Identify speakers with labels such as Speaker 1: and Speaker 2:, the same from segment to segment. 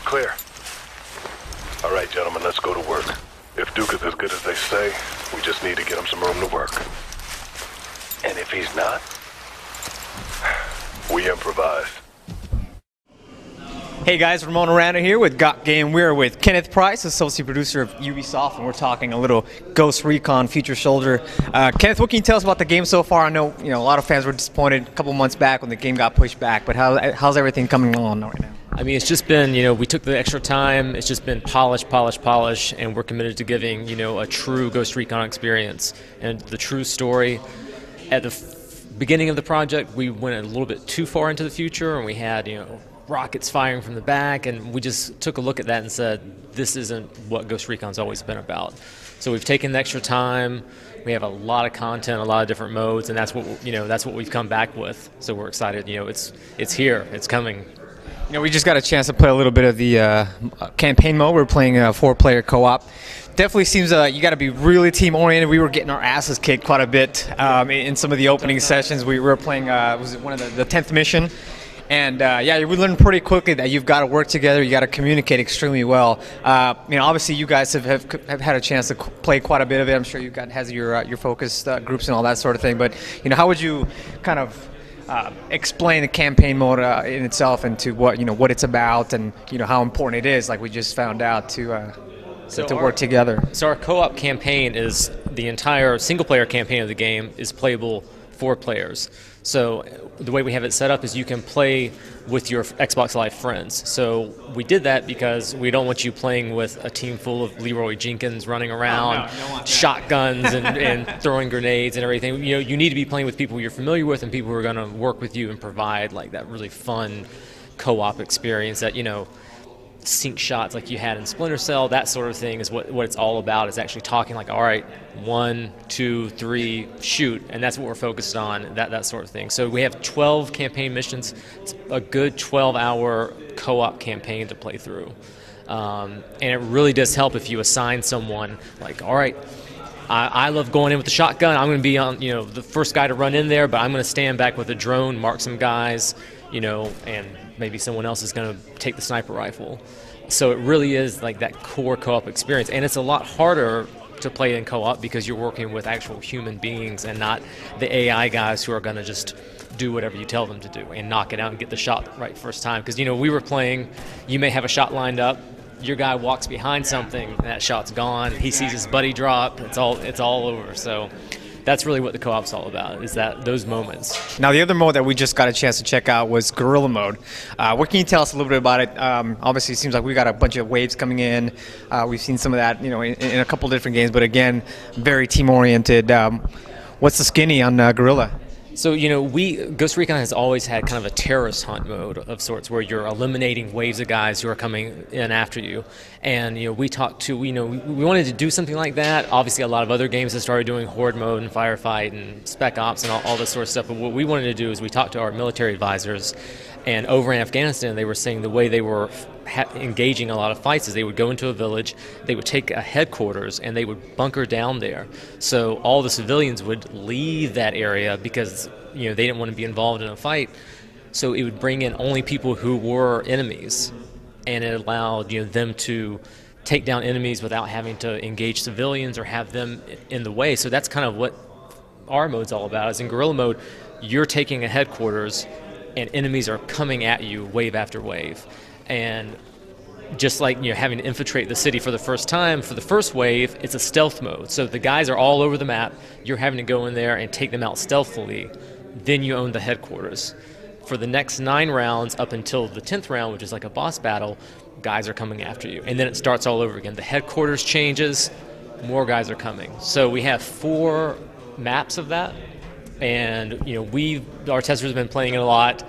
Speaker 1: clear. All right, gentlemen, let's go to work. If Duke is as good as they say, we just need to get him some room to work. And if he's not, we improvise.
Speaker 2: Hey guys, Ramon Aranda here with GotGame. We're with Kenneth Price, associate producer of Ubisoft, and we're talking a little Ghost Recon Future Soldier. Kenneth, what can you tell us about the game so far? I know a lot of fans were disappointed a couple months back when the game got pushed back, but how's everything coming along right now?
Speaker 3: I mean, it's just been, we took the extra time. It's just been polish, and we're committed to giving, a true Ghost Recon experience and the true story. At the beginning of the project, we went a little bit too far into the future, and we had, rockets firing from the back, and we just took a look at that and said, this isn't what Ghost Recon's always been about. So we've taken the extra time. We have a lot of content, a lot of different modes, and that's what we've come back with. So we're excited. It's here. It's coming.
Speaker 2: We just got a chance to play a little bit of the campaign mode. We're playing a 4-player co-op. Definitely seems you got to be really team-oriented. We were getting our asses kicked quite a bit in some of the opening sessions. We were playing, was it one of the 10th mission? And yeah, we learned pretty quickly that you've got to work together. You got to communicate extremely well. Obviously, you guys have had a chance to play quite a bit of it. I'm sure you has your focus groups and all that sort of thing. But how would you kind of explain the campaign mode in itself and to what it's about and how important it is, like we just found out, to work together?
Speaker 3: So our co-op campaign is the entire single-player campaign of the game is playable 4 players. So the way we have it set up is you can play with your Xbox Live friends. So we did that because we don't want you playing with a team full of Leroy Jenkins running around, shotguns and throwing grenades and everything. You need to be playing with people you're familiar with and people who are going to work with you and provide like that really fun co-op experience that, sync shots like you had in Splinter Cell, that sort of thing is what it's all about, is actually talking like, all right, 1, 2, 3, shoot, and that's what we're focused on, that sort of thing. So we have 12 campaign missions. It's a good 12-hour co-op campaign to play through. And it really does help if you assign someone like, all right, I love going in with the shotgun. I'm going to be on, the first guy to run in there, but I'm going to stand back with a drone, mark some guys, and maybe someone else is going to take the sniper rifle. So it really is like that core co-op experience, and it's a lot harder to play in co-op because you're working with actual human beings and not the AI guys who are going to just do whatever you tell them to do and knock it out and get the shot right first time. Because we were playing, you may have a shot lined up, your guy walks behind something, and that shot's gone. He sees his buddy drop. It's all over. So that's really what the co-op's all about, is those moments.
Speaker 2: Now, the other mode that we just got a chance to check out was Guerrilla Mode. What can you tell us a little bit about it? Obviously, it seems like we got a bunch of waves coming in. We've seen some of that, in a couple different games, but again, very team-oriented. What's the skinny on Guerrilla?
Speaker 3: So, Ghost Recon has always had kind of a terrorist hunt mode of sorts where you're eliminating waves of guys who are coming in after you. And, we talked to, we wanted to do something like that. Obviously, a lot of other games have started doing horde mode and firefight and spec ops and all this sort of stuff. But what we wanted to do is we talked to our military advisors, and over in Afghanistan, they were saying the way they were engaging a lot of fights is they would go into a village, they would take a headquarters, and they would bunker down there. So all the civilians would leave that area because they didn't want to be involved in a fight. So it would bring in only people who were enemies, and it allowed them to take down enemies without having to engage civilians or have them in the way. So that's kind of what our mode's all about. Is in guerrilla mode, you're taking a headquarters, and enemies are coming at you wave after wave. And just like having to infiltrate the city for the first time, for the first wave, it's a stealth mode. So the guys are all over the map. You're having to go in there and take them out stealthily. Then you own the headquarters. For the next 9 rounds, up until the 10th round, which is like a boss battle, guys are coming after you. And then it starts all over again. The headquarters changes, more guys are coming. So we have 4 maps of that. And our testers have been playing it a lot.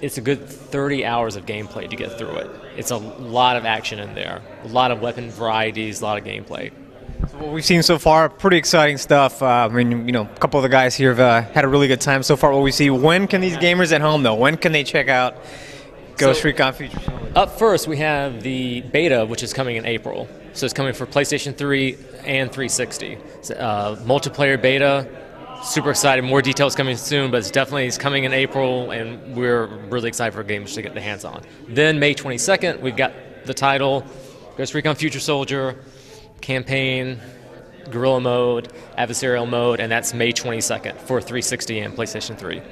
Speaker 3: It's a good 30 hours of gameplay to get through it. It's a lot of action in there, a lot of weapon varieties, a lot of gameplay.
Speaker 2: So what we've seen so far, pretty exciting stuff. A couple of the guys here have had a really good time so far. What we see, when can these gamers at home, though, when can they check out Ghost Recon Future Soldier?
Speaker 3: Up first, we have the beta, which is coming in April. So it's coming for PlayStation 3 and 360. It's multiplayer beta. super excited. More details coming soon, but it's coming in April, and we're really excited for games to get the hands on. Then May 22nd, we've got the title, Ghost Recon Future Soldier, campaign, guerrilla mode, adversarial mode, and that's May 22nd for 360 and PlayStation 3.